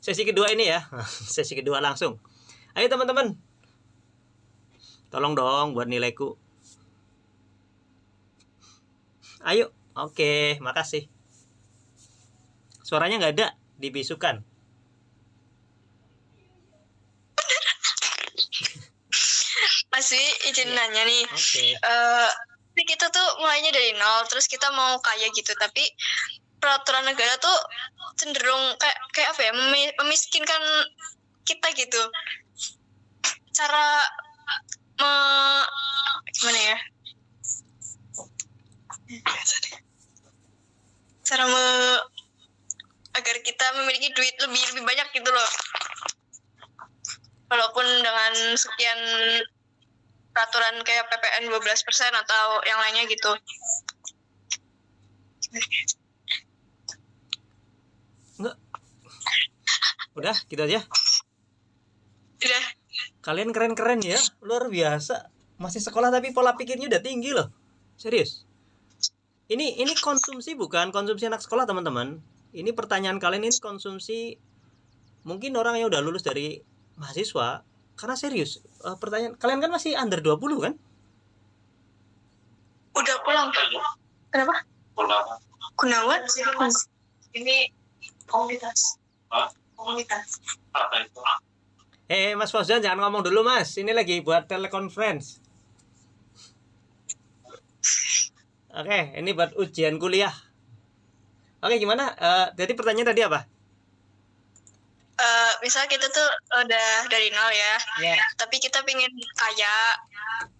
Sesi kedua ini ya. Sesi kedua langsung. Ayo teman-teman. Tolong dong buat nilaiku. Ayo. Oke, makasih. Suaranya nggak ada, dibisukan. Mas Wi, izin nanya nih. Oke. Kita tuh mulainya dari nol, terus kita mau kaya gitu, tapi peraturan negara tuh cenderung kayak apa ya, memiskinkan kita gitu. Cara gimana ya? Cara agar kita memiliki duit lebih banyak gitu loh. Walaupun dengan sekian peraturan kayak PPN 12% atau yang lainnya gitu. Enggak. Udah, gitu aja. Udah. Kalian keren-keren ya, luar biasa. Masih sekolah tapi pola pikirnya udah tinggi loh. Serius. Ini konsumsi bukan konsumsi anak sekolah, teman-teman. Ini pertanyaan kalian ini konsumsi mungkin orang yang udah lulus dari mahasiswa. Karena serius, pertanyaan kalian kan masih under 20 kan? Udah pulang. Kenapa? Gunawan? Ini komunitas. Komunitas. Apa itu? Mas Fauzan jangan ngomong dulu Mas. Ini lagi buat teleconference. Oke, ini buat ujian kuliah. Oke, gimana? Jadi pertanyaan tadi apa? Misalnya kita tuh udah dari nol ya, tapi kita pengen kaya,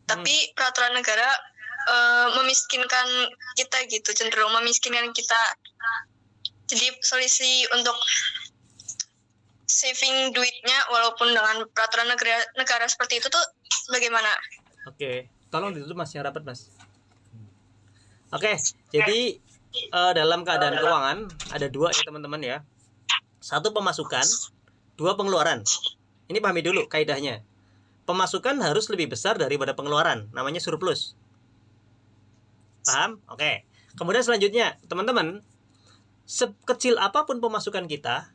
tapi peraturan negara memiskinkan kita gitu, cenderung memiskinkan kita. Jadi solusi untuk saving duitnya walaupun dengan peraturan negara seperti itu tuh bagaimana? Oke, tolong ditutup Mas yang rapat Mas. Oke, jadi dalam keadaan keuangan ada dua ya teman-teman ya. Satu pemasukan, dua pengeluaran. Ini pahami dulu kaidahnya. Pemasukan harus lebih besar daripada pengeluaran, namanya surplus. Paham? Oke. Kemudian selanjutnya, teman-teman, sekecil apapun pemasukan kita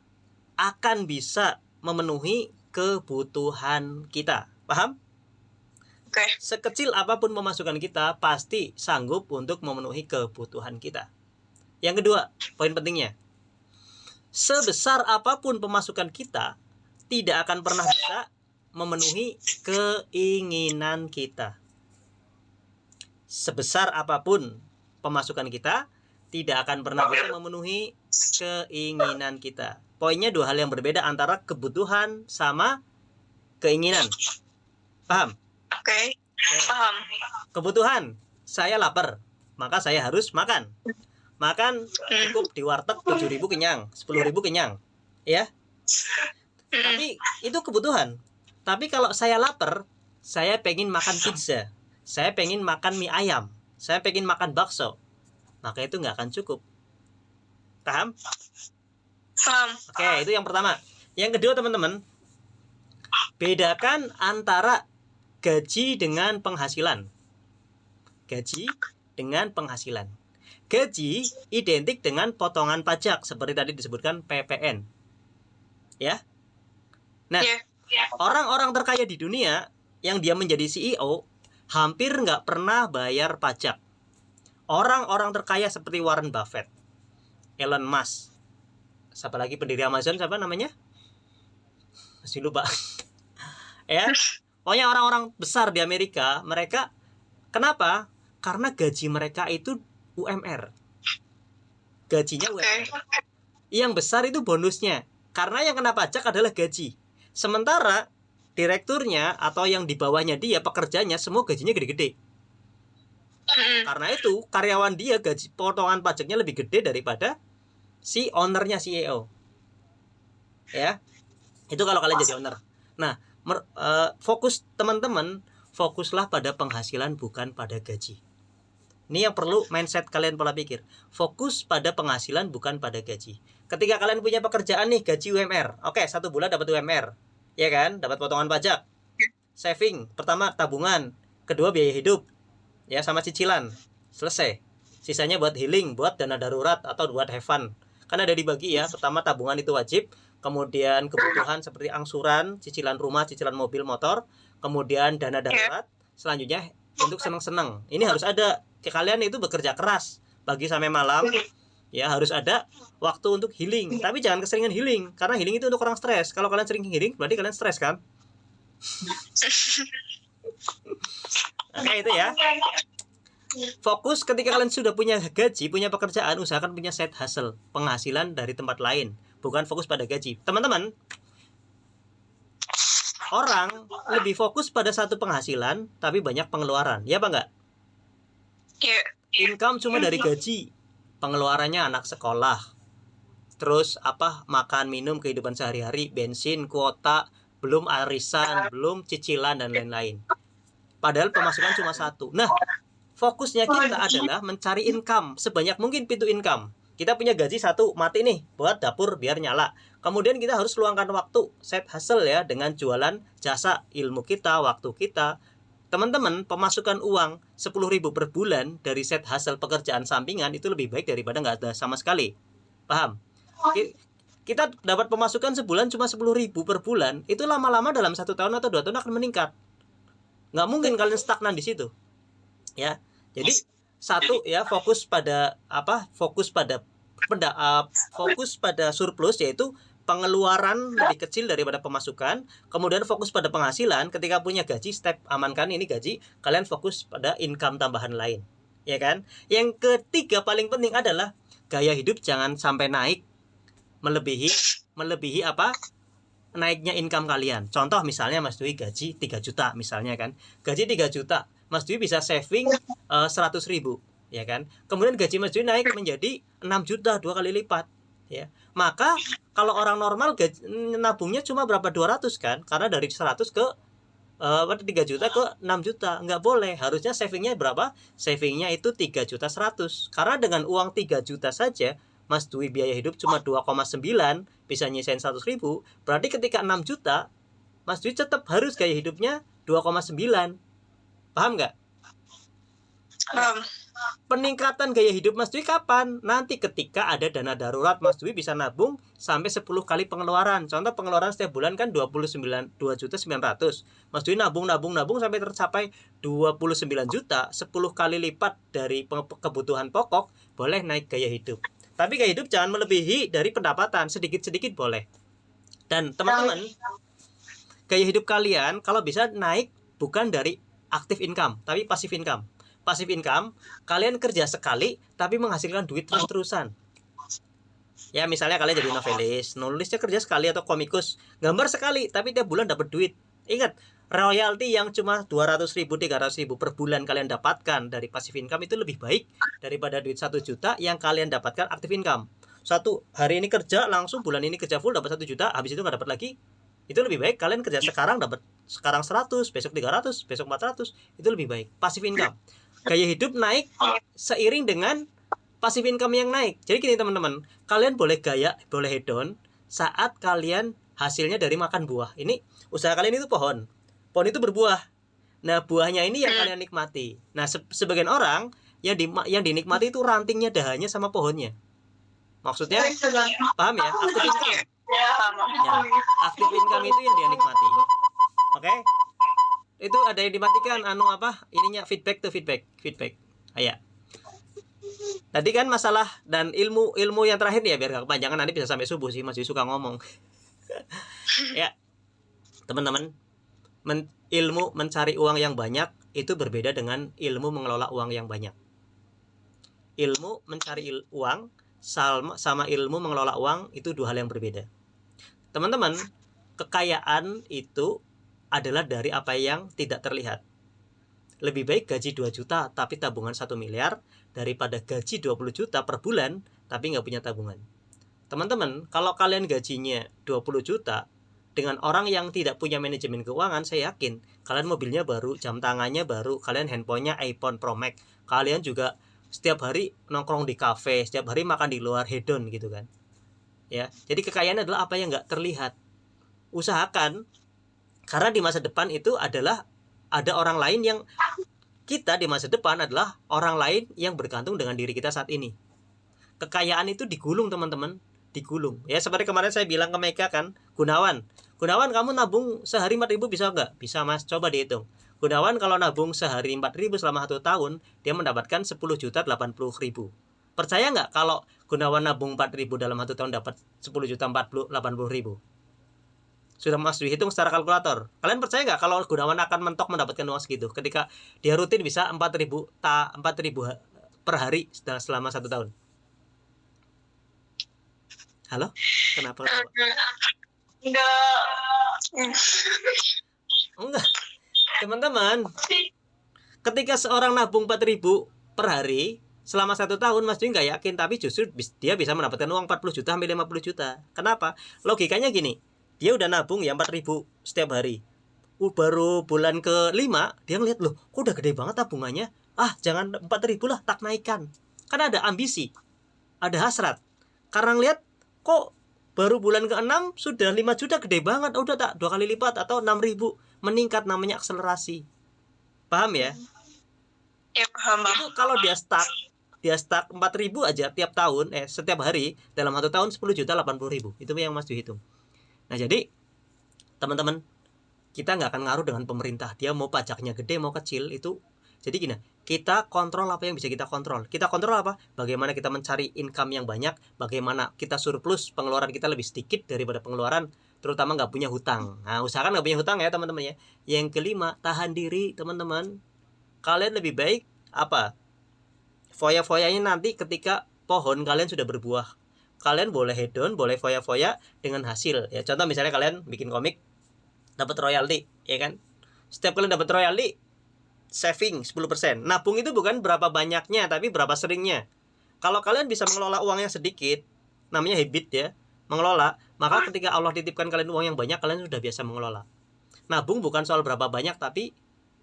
akan bisa memenuhi kebutuhan kita. Paham? Oke. Sekecil apapun pemasukan kita pasti sanggup untuk memenuhi kebutuhan kita. Yang kedua, poin pentingnya. Sebesar apapun pemasukan kita tidak akan pernah bisa memenuhi keinginan kita. Sebesar apapun pemasukan kita tidak akan pernah bisa memenuhi keinginan kita. Poinnya dua hal yang berbeda antara kebutuhan sama keinginan. Paham? Oke. Paham. Kebutuhan, saya lapar, maka saya harus makan. Makan cukup di warteg 7.000 kenyang, 10.000 kenyang, ya. Tapi itu kebutuhan. Tapi kalau saya lapar, saya pengen makan pizza, saya pengen makan mie ayam, saya pengen makan bakso, maka itu nggak akan cukup. Paham? Paham. Oke, itu yang pertama. Yang kedua teman-teman, bedakan antara gaji dengan penghasilan. Gaji dengan penghasilan. Gaji identik dengan potongan pajak seperti tadi disebutkan PPN. Ya. Nah, orang-orang terkaya di dunia yang dia menjadi CEO hampir nggak pernah bayar pajak. Orang-orang terkaya seperti Warren Buffett, Elon Musk, siapa lagi pendiri Amazon, siapa namanya? Masih lupa. Ya. Pokoknya orang-orang besar di Amerika, mereka kenapa? Karena gaji mereka itu UMR. Gajinya UMR. Yang besar itu bonusnya. Karena yang kena pajak adalah gaji. Sementara direkturnya atau yang di bawahnya dia, pekerjanya semua gajinya gede-gede. Karena itu karyawan dia gaji potongan pajaknya lebih gede daripada si ownernya, CEO. Ya. Itu kalau kalian jadi owner. Nah, fokus teman-teman, fokuslah pada penghasilan bukan pada gaji. Ini yang perlu mindset kalian, pola pikir. Fokus pada penghasilan bukan pada gaji. Ketika kalian punya pekerjaan nih, gaji UMR. Oke, 1 bulan dapat UMR. Ya kan? Dapat potongan pajak. Saving, pertama tabungan, kedua biaya hidup. Ya, sama cicilan. Selesai. Sisanya buat healing, buat dana darurat atau buat have fun. Kan ada dibagi ya. Pertama tabungan itu wajib, kemudian kebutuhan seperti angsuran, cicilan rumah, cicilan mobil, motor, kemudian dana darurat, selanjutnya untuk seneng-seneng. Ini harus ada. Kalian itu bekerja keras pagi sampai malam, ya harus ada waktu untuk healing. Tapi jangan keseringan healing, karena healing itu untuk orang stres. Kalau kalian sering healing, berarti kalian stres kan? Oke, itu ya. Fokus ketika kalian sudah punya gaji, punya pekerjaan, usahakan punya side hustle, penghasilan dari tempat lain, bukan fokus pada gaji. Teman-teman, orang lebih fokus pada satu penghasilan tapi banyak pengeluaran, ya apa enggak? Income cuma dari gaji, pengeluarannya anak sekolah, terus makan minum kehidupan sehari-hari, bensin, kuota, belum arisan, belum cicilan dan lain-lain. Padahal pemasukan cuma satu. Nah, fokusnya kita adalah mencari income sebanyak mungkin, pintu income. Kita punya gaji satu, mati nih buat dapur biar nyala. Kemudian kita harus luangkan waktu, side hustle ya, dengan jualan jasa, ilmu kita, waktu kita. Teman-teman, pemasukan uang 10.000 per bulan dari side hustle pekerjaan sampingan itu lebih baik daripada nggak ada sama sekali. Paham? Kita dapat pemasukan sebulan cuma 10.000 per bulan, itu lama-lama dalam 1 tahun atau 2 tahun akan meningkat. Nggak mungkin kalian stagnan di situ. Ya, jadi satu ya, fokus pada fokus pada surplus, yaitu pengeluaran lebih kecil daripada pemasukan. Kemudian fokus pada penghasilan, ketika punya gaji, step amankan ini gaji, kalian fokus pada income tambahan lain, ya kan? Yang ketiga paling penting adalah gaya hidup jangan sampai naik melebihi naiknya income kalian. Contoh misalnya Mas Dwi gaji 3 juta misalnya kan. Gaji 3 juta, Mas Dwi bisa saving 100.000, ya kan? Kemudian gaji Mas Dwi naik menjadi 6 juta, 2 kali lipat, ya. Maka kalau orang normal nabungnya cuma berapa, 200 kan? Karena dari 100 ke 3 juta ke 6 juta. Nggak boleh, harusnya savingnya berapa? Savingnya itu 3 juta 100. Karena dengan uang 3 juta saja Mas Dwi biaya hidup cuma 2,9, bisa nyisain 100.000. Berarti ketika 6 juta, Mas Dwi tetap harus gaya hidupnya 2,9. Paham nggak? Paham. Peningkatan gaya hidup Mas Dwi kapan? Nanti ketika ada dana darurat, Mas Dwi bisa nabung sampai 10 kali pengeluaran. Contoh pengeluaran setiap bulan kan 2.900.000. Mas Dwi nabung sampai tercapai 29 juta, 10 kali lipat dari kebutuhan pokok, boleh naik gaya hidup. Tapi gaya hidup jangan melebihi dari pendapatan, sedikit-sedikit boleh. Dan teman-teman, gaya hidup kalian kalau bisa naik bukan dari active income, tapi passive income. Passive income, kalian kerja sekali tapi menghasilkan duit terus-terusan. Ya, misalnya kalian jadi novelis, nulisnya kerja sekali, atau komikus, gambar sekali tapi tiap bulan dapat duit. Ingat, royalti yang cuma 200.000, 300.000 per bulan kalian dapatkan dari passive income itu lebih baik daripada duit 1 juta yang kalian dapatkan active income. Satu hari ini kerja langsung, bulan ini kerja full dapat 1 juta, habis itu nggak dapat lagi. Itu lebih baik kalian kerja sekarang, dapat sekarang 100, besok 300, besok 400. Itu lebih baik. Passive income. Gaya hidup naik seiring dengan passive income yang naik. Jadi gini teman-teman, kalian boleh gaya, boleh hedon saat kalian hasilnya dari makan buah. Ini usaha kalian itu pohon itu berbuah. Nah, buahnya ini yang kalian nikmati. Nah, sebagian orang yang dinikmati itu rantingnya, dahannya, sama pohonnya. Maksudnya, paham ya? Active income. Ya, active income itu yang dia nikmati. Oke? Itu ada yang dimatikan ininya, feedback. Ayo. Tadi kan masalah dan ilmu yang terakhir ya, biar gak kepanjangan, nanti bisa sampai subuh sih, masih suka ngomong. Ya. Teman-teman, ilmu mencari uang yang banyak itu berbeda dengan ilmu mengelola uang yang banyak. Ilmu mencari uang sama ilmu mengelola uang itu dua hal yang berbeda. Teman-teman, kekayaan itu adalah dari apa yang tidak terlihat. Lebih baik gaji 2 juta tapi tabungan 1 miliar daripada gaji 20 juta per bulan tapi nggak punya tabungan. Teman-teman, kalau kalian gajinya 20 juta dengan orang yang tidak punya manajemen keuangan, saya yakin kalian mobilnya baru, jam tangannya baru, kalian handphonenya iPhone Pro Max, kalian juga setiap hari nongkrong di kafe, setiap hari makan di luar, hedon gitu kan. Ya, jadi kekayaan adalah apa yang nggak terlihat. Usahakan, karena di masa depan itu adalah ada orang lain yang kita di masa depan adalah orang lain yang bergantung dengan diri kita saat ini. Kekayaan itu digulung teman-teman, digulung. Ya seperti kemarin saya bilang ke Mega kan, Gunawan kamu nabung sehari 4.000 bisa nggak? Bisa Mas, coba dihitung. Gunawan kalau nabung sehari 4.000 selama 1 tahun, dia mendapatkan 10.080.000. Percaya nggak kalau Gunawan nabung 4.000 dalam 1 tahun dapat 10.080.000? Sudah Mas dihitung secara kalkulator. Kalian percaya nggak kalau Gunawan akan mentok mendapatkan uang segitu ketika dia rutin bisa 4.000 per hari selama 1 tahun? Halo? Kenapa? Enggak. Enggak. Teman-teman, ketika seorang nabung 4.000 per hari selama 1 tahun, Mas Dwi nggak yakin, tapi justru dia bisa mendapatkan uang 40 juta sampai 50 juta. Kenapa? Logikanya gini, dia udah nabung ya 4.000 setiap hari. Baru bulan ke-5 dia ngeliat, loh kok udah gede banget tabungannya, jangan 4.000 lah, tak naikkan. Karena ada ambisi, ada hasrat. Karena ngeliat kok baru bulan ke-6 sudah 5 juta, gede banget, udah tak 2 kali lipat atau 6.000 meningkat, namanya akselerasi. Paham ya? Ya paham. Itu kalau dia stuck 4.000 aja tiap tahun, setiap hari dalam 1 tahun 10.080.000. Itu yang Mas dihitung. Nah jadi teman-teman, kita nggak akan ngaruh dengan pemerintah, dia mau pajaknya gede mau kecil itu. Jadi gini, kita kontrol apa yang bisa kita kontrol. Kita kontrol apa? Bagaimana kita mencari income yang banyak, bagaimana kita surplus, pengeluaran kita lebih sedikit daripada pengeluaran, terutama nggak punya hutang. Nah usahakan nggak punya hutang ya teman-teman ya. Yang kelima, tahan diri teman-teman. Kalian lebih baik apa? Foya-foyanya nanti ketika pohon kalian sudah berbuah. Kalian boleh hedon, boleh foya-foya dengan hasil. Ya contoh misalnya kalian bikin komik, dapat royalti, ya kan? Setiap kalian dapat royalti, saving 10%. Nabung itu bukan berapa banyaknya, tapi berapa seringnya. Kalau kalian bisa mengelola uang yang sedikit, namanya habit ya, mengelola, maka ketika Allah titipkan kalian uang yang banyak, kalian sudah biasa mengelola. Nabung bukan soal berapa banyak, tapi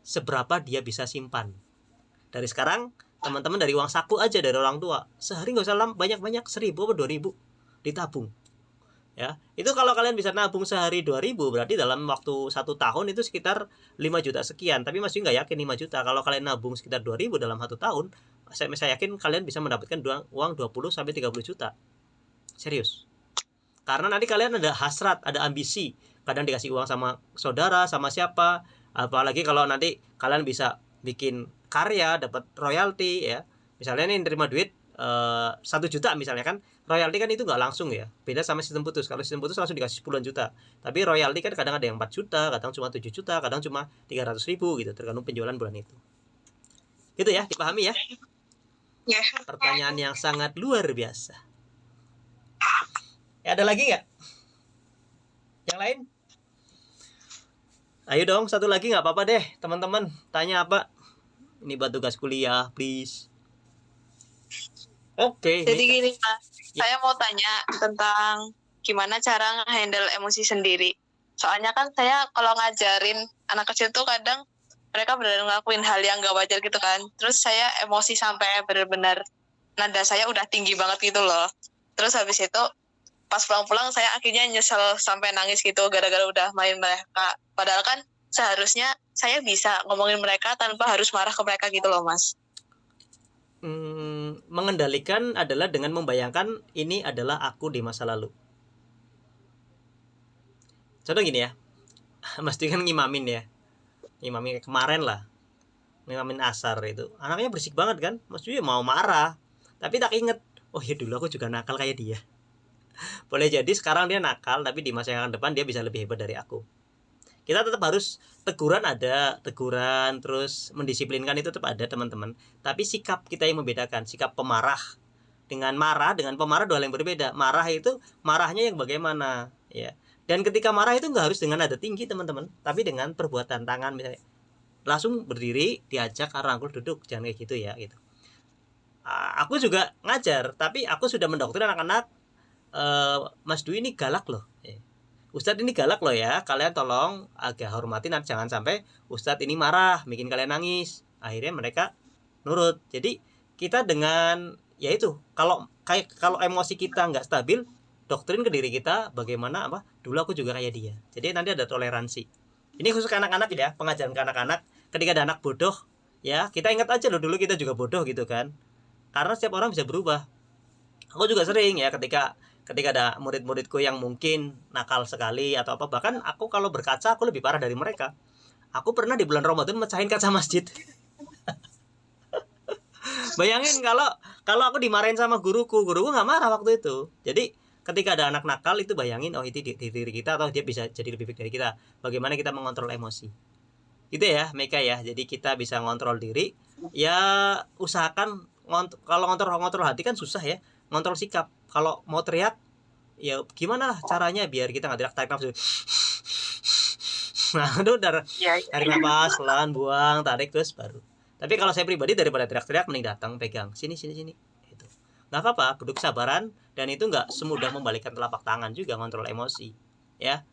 seberapa dia bisa simpan. Dari sekarang, teman-teman dari uang saku aja dari orang tua, sehari nggak usah banyak-banyak, 1.000 atau 2.000 ditabung. Ya, itu kalau kalian bisa nabung sehari 2.000, berarti dalam waktu 1 tahun itu sekitar 5 juta sekian. Tapi masih nggak yakin 5 juta. Kalau kalian nabung sekitar 2.000 dalam 1 tahun, saya yakin kalian bisa mendapatkan uang 20 sampai 30 juta. Serius. Karena nanti kalian ada hasrat, ada ambisi. Kadang dikasih uang sama saudara, sama siapa. Apalagi kalau nanti kalian bisa bikin karya, dapat royalti ya. Misalnya nih terima duit 1 juta misalnya kan, royalti kan itu nggak langsung ya, beda sama sistem putus. Kalau sistem putus langsung dikasih puluhan juta, tapi royalti kan kadang ada yang 4 juta, kadang cuma 7 juta, kadang cuma 300.000 gitu, tergantung penjualan bulan itu. Gitu ya, dipahami ya? Ya. Pertanyaan yang sangat luar biasa. Ya, ada lagi nggak? Yang lain? Ayo dong, satu lagi nggak apa-apa deh, teman-teman. Tanya apa? Ini buat tugas kuliah, please. Oke. Jadi gini Mas, saya mau tanya tentang gimana cara nge-handle emosi sendiri. Soalnya kan saya kalau ngajarin anak kecil tuh kadang mereka benar ngelakuin hal yang gak wajar gitu kan. Terus saya emosi sampai benar-benar nada saya udah tinggi banget gitu loh. Terus habis itu pas pulang-pulang saya akhirnya nyesel sampai nangis gitu gara-gara udah main mereka. Padahal kan seharusnya saya bisa ngomongin mereka tanpa harus marah ke mereka gitu loh Mas. Mengendalikan adalah dengan membayangkan ini adalah aku di masa lalu. Contoh gini ya, Mas Dwi kan ngimamin ya, ngimamin kemarin lah, ngimamin asar itu, anaknya berisik banget kan, Mas Dwi mau marah, tapi tak inget, oh ya dulu aku juga nakal kayak dia. Boleh jadi sekarang dia nakal, tapi di masa yang akan depan dia bisa lebih hebat dari aku. Kita tetap harus teguran terus mendisiplinkan itu tetap ada teman-teman. Tapi sikap kita yang membedakan, sikap pemarah dengan marah, dengan pemarah dua hal yang berbeda. Marah itu marahnya yang bagaimana ya. Dan ketika marah itu nggak harus dengan nada tinggi teman-teman, tapi dengan perbuatan tangan misalnya. Langsung berdiri, diajak rangkul duduk, jangan kayak gitu ya gitu. Aku juga ngajar, tapi aku sudah mendoktrin anak-anak, Mas Dwi ini galak loh. Ustadz ini galak loh ya, kalian tolong agak hormatin, jangan sampai Ustadz ini marah, bikin kalian nangis. Akhirnya mereka nurut. Jadi kita dengan yaitu kalau emosi kita nggak stabil, doktrin ke diri kita bagaimana dulu aku juga kayak dia. Jadi nanti ada toleransi. Ini khusus ke anak-anak ya, pengajaran ke anak-anak. Ketika ada anak bodoh, ya kita ingat aja loh dulu kita juga bodoh gitu kan. Karena setiap orang bisa berubah. Aku juga sering ya ketika ketika ada murid-muridku yang mungkin nakal sekali atau apa, bahkan aku kalau berkaca aku lebih parah dari mereka. Aku pernah di bulan Ramadan mecahin kaca masjid. Bayangin kalau aku dimarahin sama guruku nggak marah waktu itu. Jadi ketika ada anak nakal itu bayangin, oh itu di diri kita atau dia bisa jadi lebih baik dari kita. Bagaimana kita mengontrol emosi. Gitu ya Meka ya. Jadi kita bisa ngontrol diri. Ya usahakan kalau ngontrol hati kan susah ya. Ngontrol sikap. Kalau mau teriak ya gimana caranya biar kita nggak tarik nafsu. Nah itu tarik nafas pelan, buang, tarik terus baru. Tapi kalau saya pribadi daripada teriak-teriak mending datang pegang sini itu nggak apa-apa, duduk sabaran, dan itu nggak semudah membalikkan telapak tangan juga ngontrol emosi ya.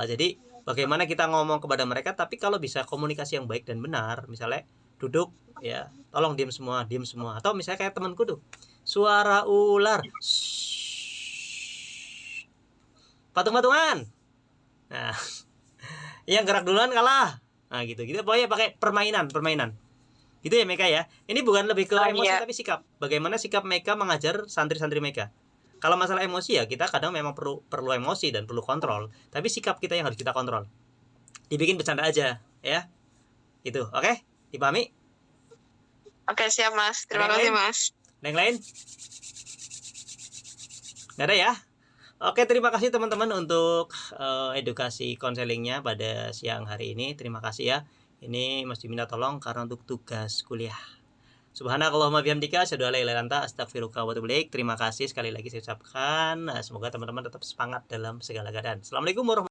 Jadi bagaimana kita ngomong kepada mereka, tapi kalau bisa komunikasi yang baik dan benar, misalnya duduk ya tolong diam semua, atau misalnya kayak temanku tuh suara ular patung-patungan, nah yang gerak duluan kalah, nah gitu pokoknya pakai permainan gitu ya Meka ya. Ini bukan lebih ke emosi tapi sikap. Bagaimana sikap Meka mengajar santri-santri Meka. Kalau masalah emosi ya kita kadang memang perlu emosi dan perlu kontrol. Tapi sikap kita yang harus kita kontrol. Dibikin bercanda aja ya. Gitu. Oke? Dipahami? Oke, siap Mas. Terima kasih Mas. Yang lain? Nggak ada ya? Oke, terima kasih teman-teman untuk edukasi konselingnya pada siang hari ini. Terima kasih ya. Ini mesti minta tolong karena untuk tugas kuliah. Subhanakallahumma bihamdika asyhadu an la ilaha illa anta astaghfiruka wa atubu ilaik. Terima kasih sekali lagi saya ucapkan. Semoga teman-teman tetap semangat dalam segala keadaan. Assalamualaikum warahmatullahi wabarakatuh.